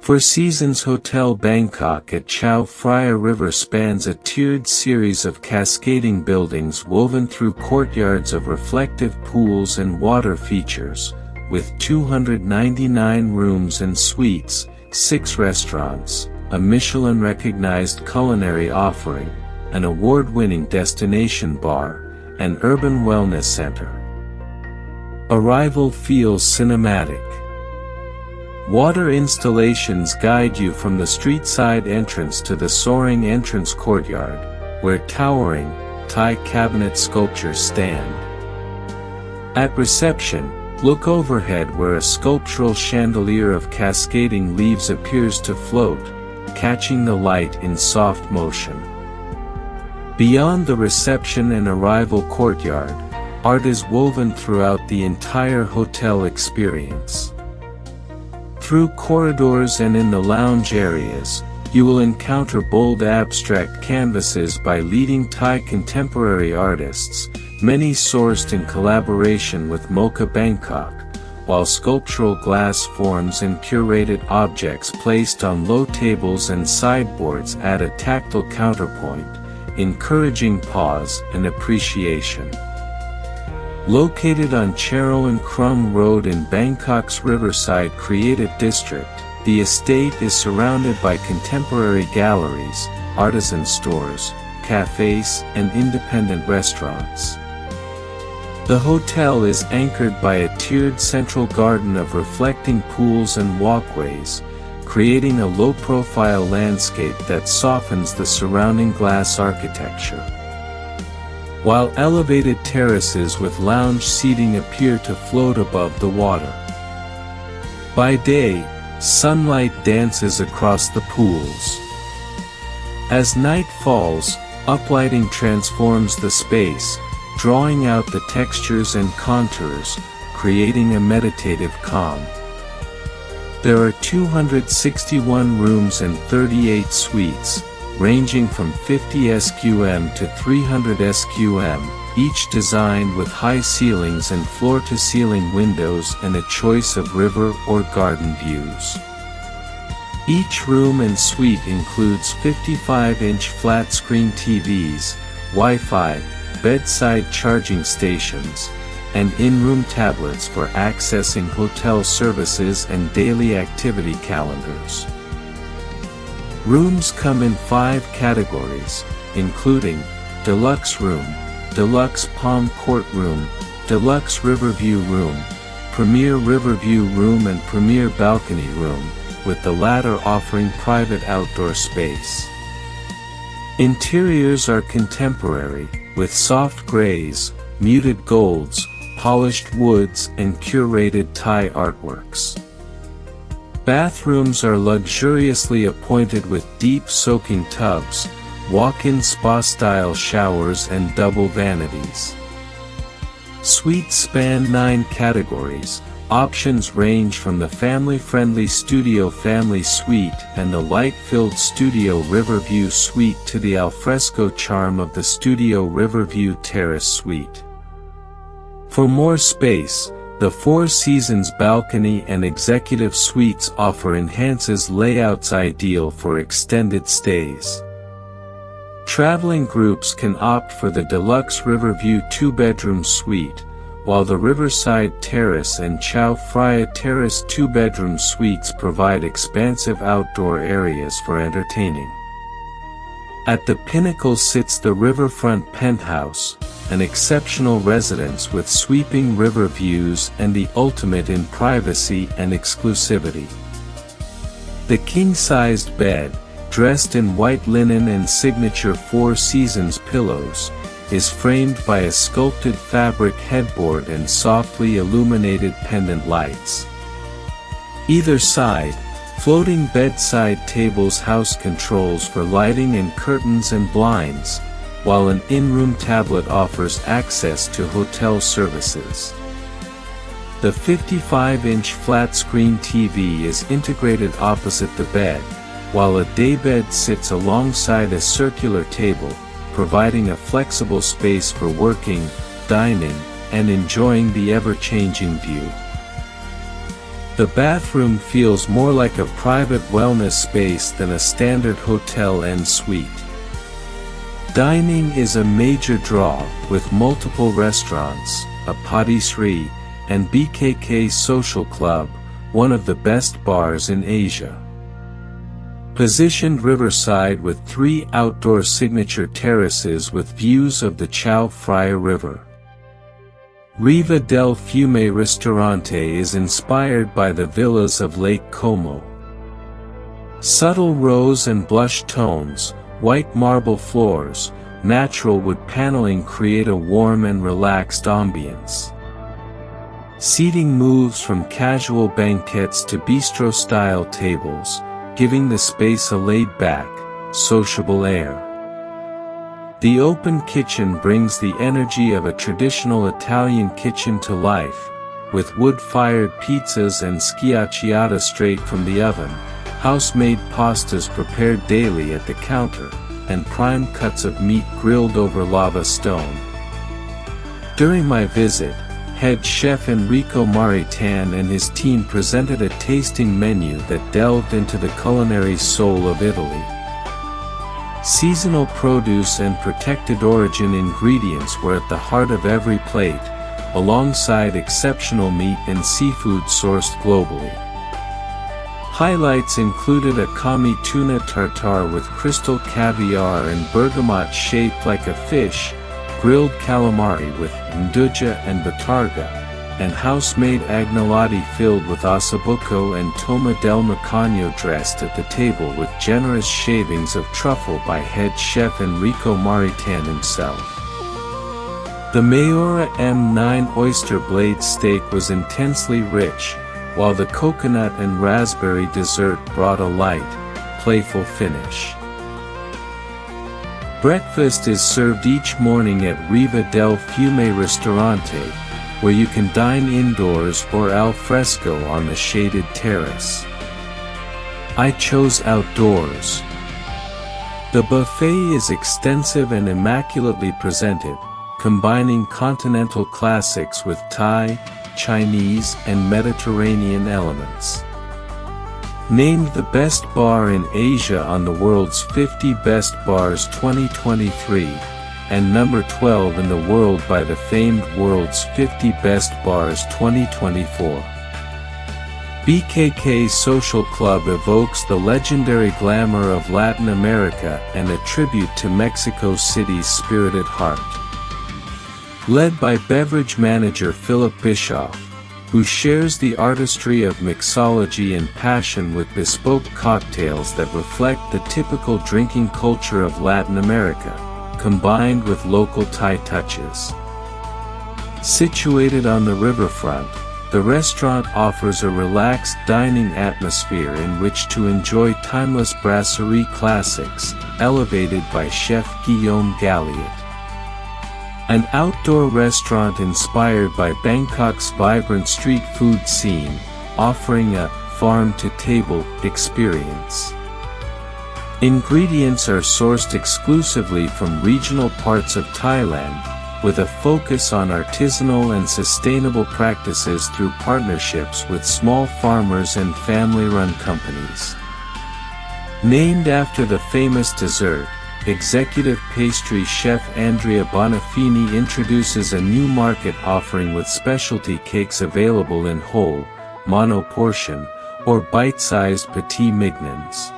Four Seasons Hotel Bangkok at Chao Phraya River spans a tiered series of cascading buildings woven through courtyards of reflective pools and water features, with 299 rooms and suites, 6 restaurants, a Michelin-recognized culinary offering, an award-winning destination bar, and urban wellness center. Arrival feels cinematic. Water installations guide you from the street-side entrance to the soaring entrance courtyard, where towering, Thai cabinet sculptures stand. At reception, look overhead where a sculptural chandelier of cascading leaves appears to float, catching the light in soft motion. Beyond the reception and arrival courtyard, art is woven throughout the entire hotel experience. Through corridors and in the lounge areas, you will encounter bold abstract canvases by leading Thai contemporary artists, many sourced in collaboration with Mocha Bangkok, while sculptural glass forms and curated objects placed on low tables and sideboards add a tactile counterpoint, encouraging pause and appreciation. Located on Chero and Krum Road in Bangkok's Riverside Creative District, the estate is surrounded by contemporary galleries, artisan stores, cafes, and independent restaurants. The hotel is anchored by a tiered central garden of reflecting pools and walkways, creating a low-profile landscape that softens the surrounding glass architecture. While elevated terraces with lounge seating appear to float above the water. By day, sunlight dances across the pools. As night falls, uplighting transforms the space, drawing out the textures and contours, creating a meditative calm. There are 261 rooms and 38 suites, ranging from 50 SQM to 300 SQM, each designed with high ceilings and floor-to-ceiling windows and a choice of river or garden views. Each room and suite includes 55-inch flat-screen TVs, Wi-Fi, bedside charging stations, and in-room tablets for accessing hotel services and daily activity calendars. Rooms come in 5 categories, including Deluxe Room, Deluxe Palm Court Room, Deluxe Riverview Room, Premier Riverview Room and Premier Balcony Room, with the latter offering private outdoor space. Interiors are contemporary, with soft grays, muted golds, polished woods and curated Thai artworks. Bathrooms are luxuriously appointed with deep soaking tubs, walk-in spa-style showers and double vanities. Suites span 9 categories. Options range from the family-friendly Studio Family Suite and the light-filled Studio Riverview Suite to the alfresco charm of the Studio Riverview Terrace Suite. For more space, the Four Seasons Balcony and Executive Suites offer enhances layouts ideal for extended stays. Traveling groups can opt for the Deluxe Riverview 2-bedroom suite, while the Riverside Terrace and Chao Phraya Terrace 2-bedroom suites provide expansive outdoor areas for entertaining. At the pinnacle sits the riverfront penthouse, an exceptional residence with sweeping river views and the ultimate in privacy and exclusivity. The king-sized bed, dressed in white linen and signature Four Seasons pillows, is framed by a sculpted fabric headboard and softly illuminated pendant lights. Either side, floating bedside tables house controls for lighting and curtains and blinds, while an in-room tablet offers access to hotel services. The 55-inch flat-screen TV is integrated opposite the bed, while a daybed sits alongside a circular table, providing a flexible space for working, dining, and enjoying the ever-changing view. The bathroom feels more like a private wellness space than a standard hotel en suite. Dining is a major draw, with multiple restaurants, a patisserie, and BKK Social Club, one of the best bars in Asia. Positioned riverside with 3 outdoor signature terraces with views of the Chao Phraya River. Riva del Fiume Ristorante is inspired by the villas of Lake Como. Subtle rose and blush tones, white marble floors, natural wood paneling create a warm and relaxed ambience. Seating moves from casual banquettes to bistro-style tables, giving the space a laid-back, sociable air. The open kitchen brings the energy of a traditional Italian kitchen to life, with wood-fired pizzas and schiacciata straight from the oven, house-made pastas prepared daily at the counter, and prime cuts of meat grilled over lava stone. During my visit, head chef Enrico Maritan and his team presented a tasting menu that delved into the culinary soul of Italy. Seasonal produce and protected origin ingredients were at the heart of every plate, alongside exceptional meat and seafood sourced globally. Highlights included a kami tuna tartare with crystal caviar and bergamot shaped like a fish, grilled calamari with nduja and batarga, and house-made agnolotti filled with ossobuco and toma del macanio dressed at the table with generous shavings of truffle by head chef Enrico Maritan himself. The Mayora M9 oyster blade steak was intensely rich, while the coconut and raspberry dessert brought a light, playful finish. Breakfast is served each morning at Riva del Fiume Ristorante, where you can dine indoors or al fresco on the shaded terrace. I chose outdoors. The buffet is extensive and immaculately presented, combining continental classics with Thai, Chinese, and Mediterranean elements. Named the best bar in Asia on the world's 50 Best Bars 2023, and number 12 in the world by the famed World's 50 Best Bars 2024. BKK Social Club evokes the legendary glamour of Latin America and a tribute to Mexico City's spirited heart. Led by beverage manager Philip Bischoff, who shares the artistry of mixology and passion with bespoke cocktails that reflect the typical drinking culture of Latin America, combined with local Thai touches. Situated on the riverfront, the restaurant offers a relaxed dining atmosphere in which to enjoy timeless brasserie classics, elevated by Chef Guillaume Galliot. An outdoor restaurant inspired by Bangkok's vibrant street food scene, offering a farm-to-table experience. Ingredients are sourced exclusively from regional parts of Thailand, with a focus on artisanal and sustainable practices through partnerships with small farmers and family-run companies. Named after the famous dessert, executive pastry chef Andrea Bonafini introduces a new market offering with specialty cakes available in whole, mono-portion, or bite-sized petit mignons.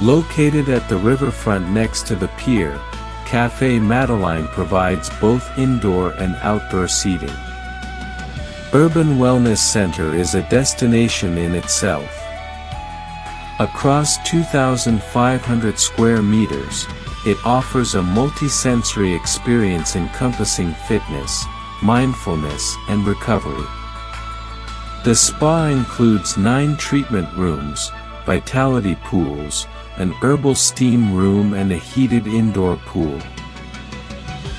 Located at the riverfront next to the pier, Café Madeline provides both indoor and outdoor seating. Urban Wellness Center is a destination in itself. Across 2,500 square meters, it offers a multi-sensory experience encompassing fitness, mindfulness, and recovery. The spa includes 9 treatment rooms, vitality pools, an herbal steam room and a heated indoor pool.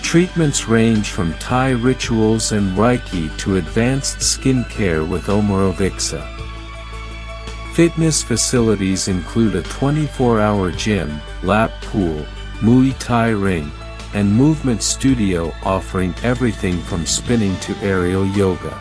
Treatments range from Thai rituals and Reiki to advanced skincare with Omorovixa. Fitness facilities include a 24-hour gym, lap pool, Muay Thai ring, and movement studio offering everything from spinning to aerial yoga.